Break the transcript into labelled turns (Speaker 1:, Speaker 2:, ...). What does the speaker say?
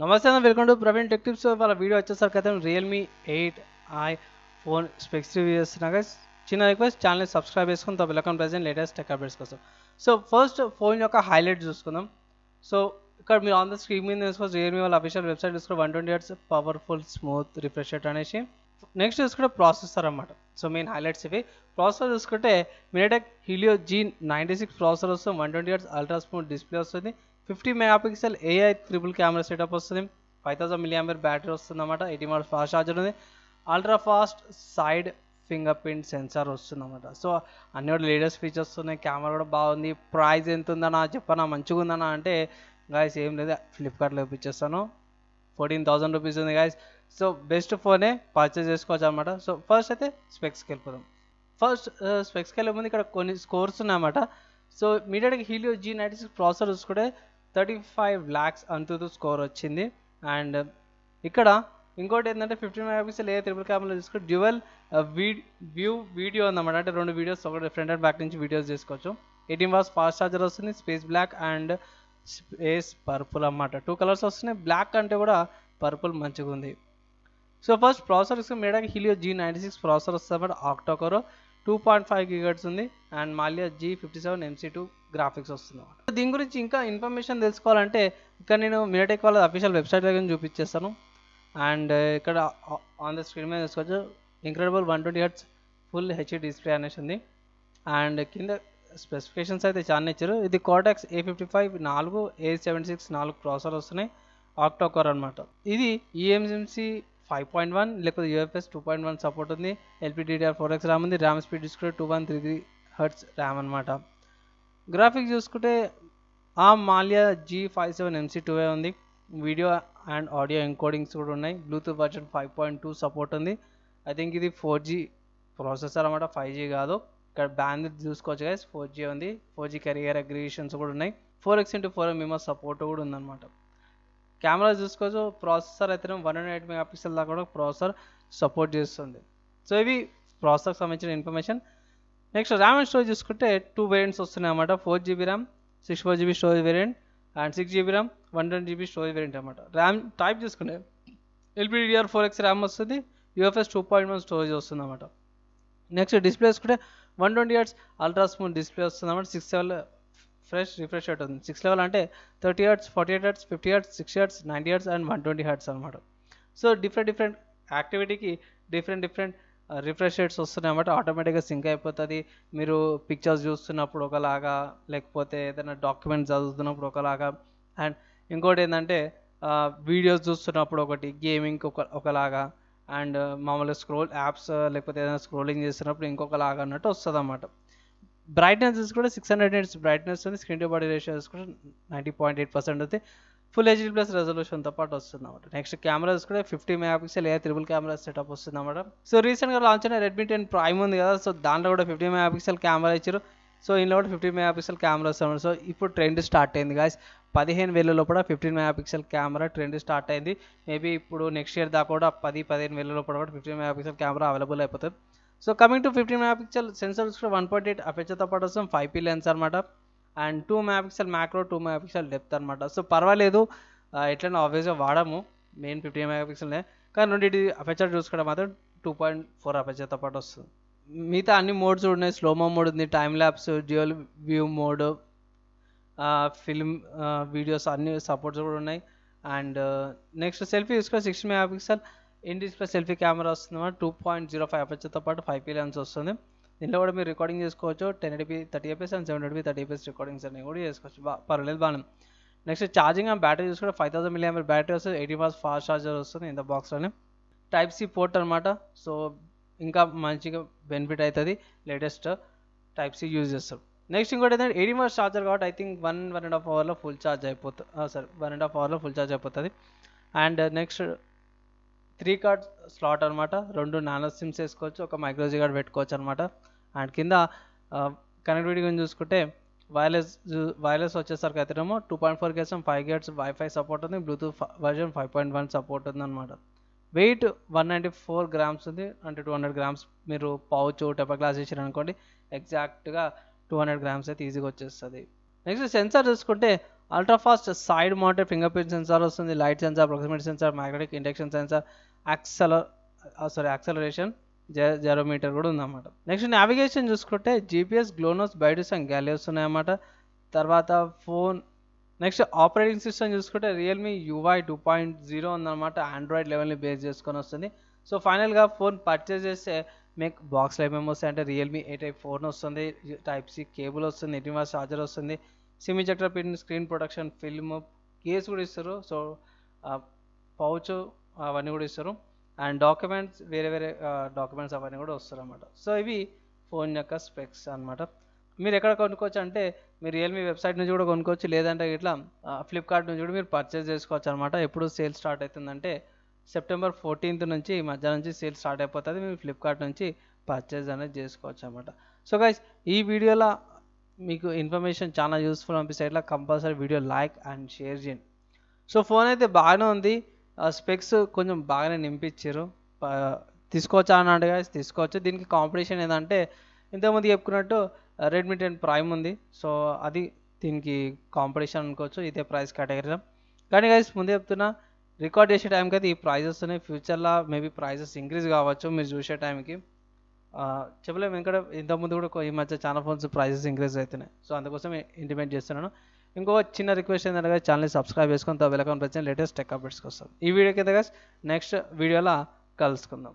Speaker 1: నమస్తే అన్న, welcome to Praveen tech tips. వాళ్ళ వీడియో వచ్చేసరికి అయితే Realme 8i phone specs review చేస్తున్నా గైస్. చిన్న రిక్వెస్ట్, ఛానల్ని సబ్స్క్రైబ్ చేసుకుని welcome present latest tech updates కోసం. సో ఫస్ట్ ఫోన్ యొక్క హైలైట్ చూసుకుందాం. సో ఇక్కడ మీరు ఆన్ ద స్క్రీన్ మీద చూసుకోవచ్చు, రియల్మీ వాళ్ళ అఫీషియల్ వెబ్సైట్ చూసుకుంటే 120 Hz powerful smooth refresh rate అనేసి. నెక్స్ట్ చూసుకుంటే ప్రాసెసర్ అన్నమాట. సో మెయిన్ హైలైట్స్ ఇవి. ప్రాసెసర్ చూసుకుంటే mediatek Helio G96 ప్రాసెసర్ వస్తుంది, 120 Hz అల్ట్రా స్మూత్ డిస్ప్లే వస్తుంది, 50 megapixel AI triple camera setup వస్తుంది, 5000 mAh బ్యాటరీ వస్తుంది అన్నమాట, 18 వాట్స్ ఫాస్ట్ ఛార్జర్ ఉంది, ultra fast side finger print sensor వస్తుంది అన్నమాట. సో అన్ని కూడా లేటెస్ట్ ఫీచర్స్ ఉన్నాయి, కెమెరా కూడా బాగుంది. ప్రైస్ ఎంత ఉందన్నా చెప్పనా, మంచిగా ఉందన్నా అంటే గాయస్ ఏం లేదు, ఫ్లిప్కార్ట్లో ఇప్పించేస్తాను. 14,000 రూపీస్ ఉంది గాయస్. సో బెస్ట్ ఫోనే పర్చేస్ చేసుకోవచ్చు అనమాట. సో ఫస్ట్ అయితే స్పెక్స్కి వెళ్ళిపోదాం. ఫస్ట్ స్పెక్స్కి వెళ్ళే ముందు ఇక్కడ కొన్ని స్కోర్స్ ఉన్నాయన్నమాట. So MediaTek Helio G96 processor చూసుకుంటే 35 lakhs అంతు స్కోర్ వచ్చింది. అండ్ ఇక్కడ ఇంకోటి ఏంటంటే 15 మెగాపిక్సెల్ ఏ ట్రిపుల్ కెమెరా చూసుకుంటే డ్యూయల్ వ్యూ వీడియో ఉందన్నమాట. అంటే రెండు వీడియోస్, ఒకటి ఫ్రంట్ అండ్ బ్యాక్ నుంచి వీడియోస్ చేసుకోవచ్చు. 18 వాట్స్ ఫాస్ట్ ఛార్జర్ వస్తుంది, space black and space purple అన్నమాట. 2 కలర్స్ వస్తున్నాయి, బ్లాక్ అంటే కూడా పర్పుల్ మంచిగా ఉంది. సో ఫస్ట్ ప్రాసెసర్ ఇస్తే మీడియాటెక్ హీలియో G96 ప్రాసెసర్ వస్తుంది అన్నమాట. ఆక్టోకోర్ 2.5 GHz ఉంది and Malia G57 MC2 graphics వస్తుంది అన్నమాట. దీని గురించి ఇంకా ఇన్ఫర్మేషన్ తెలుసుకోవాలంటే ఇక్కడ నేను మీడియాటెక్ వాళ్ళ అఫీషియల్ వెబ్సైట్ దగ్గర చూపించేస్తాను. అండ్ ఇక్కడ ఆన్ ద స్క్రీన్ మీద చూసుకోవచ్చు, incredible 120 Hz full HD display అనేసి ఉంది. అండ్ కింద స్పెసిఫికేషన్స్ అయితే చాలా ఇచ్చారు. ఇది కార్టెక్స్ A55 4, A76 4 ప్రాసెసర్ వస్తున్నాయి, ఆక్టోకోర్ అనమాట. ఇది ఈఎంఎంసి 5.1 లేకపోతే యూఎఫ్ఎస్ 2.1 సపోర్ట్ ఉంది, LPDDR4X ర్యామ్ ఉంది, ర్యామ్ స్పీడ్ చూసుకుంటే 2133 Hz ర్యామ్ అనమాట. గ్రాఫిక్స్ చూసుకుంటే ఆ మాలియా G57 MC2 ఉంది, వీడియో అండ్ ఆడియో ఎంకోడింగ్స్ కూడా ఉన్నాయి, బ్లూటూత్ వర్షన్ 5.2 సపోర్ట్ ఉంది. ఐ థింక్ ఇది 4G ప్రాసెసర్ అనమాట, 5G కాదు. ఇక్కడ బ్యాండ్ చూసుకోవచ్చు గైస్, 4G ఉంది, 4G కెరియర్ అగ్రిగేషన్స్ కూడా ఉన్నాయి, 4x4 మెమరీ సపోర్ట్ కూడా ఉందన్నమాట. కెమెరా చూసుకోవచ్చు, ప్రాసెసర్ అయితే 108 మెగాపిక్సెల్ దాకా కూడా ప్రాసెసర్ సపోర్ట్ చేస్తుంది. సో ఇవి ప్రాసెసర్కి సంబంధించిన information. Next RAM and storage చూసుకుంటే 2 వేరియంట్స్ వస్తున్నాయి అన్నమాట. 4GB RAM, 64GB storage variant and 6GB RAM, 120GB storage variant అనమాట. ర్యామ్ టైప్ చూసుకుంటే LPDDR4X ర్యామ్ వస్తుంది, UFS 2.1 స్టోరేజ్ వస్తుంది అన్నమాట. నెక్స్ట్ డిస్ప్లే చూసుకుంటే 120 Hz అల్ట్రా స్మూత్ డిస్ప్లే వస్తుంది అన్నమాట. 6 లెవెల్ ఫ్రెష్ రిఫ్రెష్ రేట్ ఉంది. 6 లెవెల్ అంటే 30 Hz, 48 Hz, 50 Hz, 60 Hz, 90 Hz and 120 Hz అనమాట. సో డిఫరెంట్ యాక్టివిటీకి డిఫరెంట్ రిఫ్రెష్ రేట్స్ వస్తున్నాయి అన్నమాట. ఆటోమేటిక్గా సింక్ అయిపోతుంది. మీరు పిక్చర్స్ చూస్తున్నప్పుడు ఒకలాగా, లేకపోతే ఏదైనా డాక్యుమెంట్స్ చదువుతున్నప్పుడు ఒకలాగా, అండ్ ఇంకోటి ఏంటంటే వీడియోస్ చూస్తున్నప్పుడు ఒకటి, గేమింగ్ ఒకలాగా, అండ్ మామూలుగా స్క్రోల్ యాప్స్ లేకపోతే ఏదైనా స్క్రోలింగ్ చేస్తున్నప్పుడు ఇంకొకలాగా అన్నట్టు వస్తుంది అన్నమాట. బ్రైట్నెస్ చూసుకుంటే 600 nits బ్రైట్నెస్ ఉంది, స్క్రీన్ టు బాడీ రేషియో చూసుకుంటే 90.8% ఉంది, ఫుల్ హెచ్డీ ప్లస్ రెజల్యూషన్తో పాటు వస్తుంది అన్నమాట. నెక్స్ట్ కెమెరా చూసుకుంటే 50 megapixel a triple camera setup వస్తుంది అన్నమాట. సో రీసెంట్గా లాంచ్ అయిన రెడ్మీ 10 ప్రైమ్ ఉంది కదా, సో దాంట్లో కూడా 50 మెగాపిక్సెల్ కెమెరా ఇచ్చారు. సో ఇందులో కూడా 50 మెగాపిక్సెల్ కెమెరా వస్తుంది. సో ఇప్పుడు ట్రెండ్ స్టార్ట్ అయింది గాయస్, 15,000 లోపల 15 మెగాపిక్సెల్ కెమెరా ట్రెండ్ స్టార్ట్ అయింది. మేబీ ఇప్పుడు నెక్స్ట్ ఇయర్ దాకా కూడా 10-15,000 లోపల కూడా 15 మెగాపిక్సెల్ కెమెరా అవైలబుల్ అయిపోతుంది. So coming to 15 megapixel sensor చూసుకుంటే 1.8 అపేచర్తో పాటు వస్తుంది, 5P లెన్స్ అనమాట. And 2 megapixel macro, 2 megapixel depth అనమాట. సో పర్వాలేదు, ఎట్లయినా ఆబ్వియస్గా వాడము, మెయిన్ 15 మెగాపిక్సెల్నే, కానీ రెండింటి అపేచర్ చూసుకోవడం మాత్రం 2.4 అపేచర్తో పాటు వస్తుంది. మిగతా అన్ని మోడ్స్ ఉన్నాయి, స్లోమో మోడ్ ఉంది, time lapse, dual view mode, film videos అన్ని సపోర్ట్స్ కూడా ఉన్నాయి. అండ్ నెక్స్ట్ సెల్ఫీ చూసుకుంటే 60 megapixel in display selfie camera వస్తుంది, 2.05 అపర్చర్తో పాటు 5P లెన్స్ వస్తుంది. దీంట్లో కూడా మీరు రికార్డింగ్ చేసుకోవచ్చు, 1080p 30fps and 720p 30fps recordings అన్ని కూడా చేసుకోవచ్చు, పర్లేదు బాగా. నెక్స్ట్ ఛార్జింగ్ అండ్ బ్యాటరీ చూసుకుంటే 5000 mAh బ్యాటరీ వస్తుంది, 80 వాట్స్ ఫాస్ట్ ఛార్జర్ వస్తుంది ఇంత బాక్స్లోనే. టైప్ సి పోర్ట్ అనమాట. సో ఇంకా మంచిగా బెనిఫిట్ అవుతుంది, లేటెస్ట్ టైప్ సి యూజ్ చేస్తారు. నెక్స్ట్ ఇంకోటి ఏంటంటే 80 వాట్స్ ఛార్జర్ కాబట్టి ఐ థింక్ 1.5 అవర్లో ఫుల్ ఛార్జ్ అయిపోతుంది, 1.5 అవర్లో ఫుల్ ఛార్జ్ అయిపోతుంది. అండ్ నెక్స్ట్ 3 కార్డ్ స్లాట్ అనమాట, 2 నానో సిమ్స్ వేసుకోవచ్చు, ఒక మైక్రోజీ కార్డ్ పెట్టుకోవచ్చు అనమాట. అండ్ కింద కనెక్టివిటీ గురించి చూసుకుంటే వైర్లెస్ వచ్చేసరికి అయితే 2.4 GHz 5 GHz వైఫై సపోర్ట్ ఉంది, బ్లూటూత్ వర్జన్ 5.1 సపోర్ట్ ఉంది అనమాట. వెయిట్ 194 grams ఉంది, అంటే 200 grams. మీరు పౌచ్ టెంపర్ గ్లాస్ ఇచ్చారు అనుకోండి, ఎగ్జాక్ట్గా 200 grams అయితే ఈజీగా వచ్చేస్తుంది. నెక్స్ట్ సెన్సార్ చూసుకుంటే ultra fast side mounted finger print sensor వస్తుంది, light sensor, proximity sensor, magnetic induction sensor, acceleration gyrometer కూడా ఉందన్నమాట. నెక్స్ట్ నావిగేషన్ చూసుకుంటే GPS, GLONASS, BeiDou and Galileo ఉన్నాయన్నమాట. తర్వాత ఫోన్ నెక్స్ట్ ఆపరేటింగ్ సిస్టమ్ చూసుకుంటే రియల్మీ యూఐ 2.0 ఉందన్నమాట, Android లెవెల్ని బేస్ చేసుకొని వస్తుంది. సో ఫైనల్గా ఫోన్ పర్చేస్ చేస్తే మీకు బాక్స్ లైఫ్ ఏమో వస్తాయి అంటే రియల్మీ 8 ఫోన్ వస్తుంది, టైప్ సి కేబుల్ వస్తుంది, ఇన్వర్స్ ఛార్జర్ వస్తుంది, SIM ejector pin, screen protection film, case కూడా ఇస్తారు. సో పౌచ్ అవన్నీ కూడా ఇస్తారు, అండ్ డాక్యుమెంట్స్ వేరే వేరే డాక్యుమెంట్స్ అవన్నీ కూడా వస్తారు అన్నమాట. సో ఇవి ఫోన్ యొక్క స్పెక్స్ అనమాట. మీరు ఎక్కడ కొనుక్కోవచ్చు అంటే మీరు రియల్మీ వెబ్సైట్ నుంచి కూడా కొనుక్కోవచ్చు, లేదంటే ఇట్లా ఫ్లిప్కార్ట్ నుంచి కూడా మీరు పర్చేస్ చేసుకోవచ్చు అనమాట. ఎప్పుడు సేల్ స్టార్ట్ అవుతుందంటే సెప్టెంబర్ 14th నుంచి ఈ మధ్య నుంచి సేల్ స్టార్ట్ అయిపోతుంది. మీరు ఫ్లిప్కార్ట్ నుంచి పర్చేస్ అనేది చేసుకోవచ్చు అనమాట. సో గైస్ ఈ వీడియోలో మీకు ఇన్ఫర్మేషన్ చాలా యూస్ఫుల్ అనిపిస్తే ఇట్లా compulsory video like and share చేయండి. సో ఫోన్ అయితే బాగానే ఉంది, స్పెక్స్ కొంచెం బాగానే నింపించారు. తీసుకోవచ్చా అని అంటే గైస్ తీసుకోవచ్చు. దీనికి కాంపిటీషన్ ఏంటంటే ఇంతకుముందు చెప్పుకున్నట్టు రెడ్మీ 10 ప్రైమ్ ఉంది. సో అది దీనికి కాంపిటీషన్ అనుకోవచ్చు ఇదే ప్రైస్ కేటగిరీలో. కానీ గైస్ ముందే చెప్తున్నా, రికార్డ్ చేసే టైంకి అయితే ఈ ప్రైజెస్ ఉన్నాయి, ఫ్యూచర్లో మేబీ ప్రైజెస్ ఇంక్రీజ్ కావచ్చు మీరు చూసే టైంకి. చెప్పలేము, ఎందుకంటే ఇంతకుముందు కూడా ఈ మధ్య చాలా ఫోన్స్ ప్రైజెస్ ఇంక్రీజ్ అవుతున్నాయి. సో అందుకోసం ఇంటిమేట్ చేస్తున్నాను. ఇంకో చిన్న రిక్వెస్ట్ ఏంటంటే ఛానల్ని సబ్స్క్రైబ్ చేసుకొని వెల్కమ్ ప్రతి లేటెస్ట్ టెక్ అప్డేట్స్కి వస్తాం. ఈ వీడియో కింద నెక్స్ట్ వీడియోలో కలుసుకుందాం.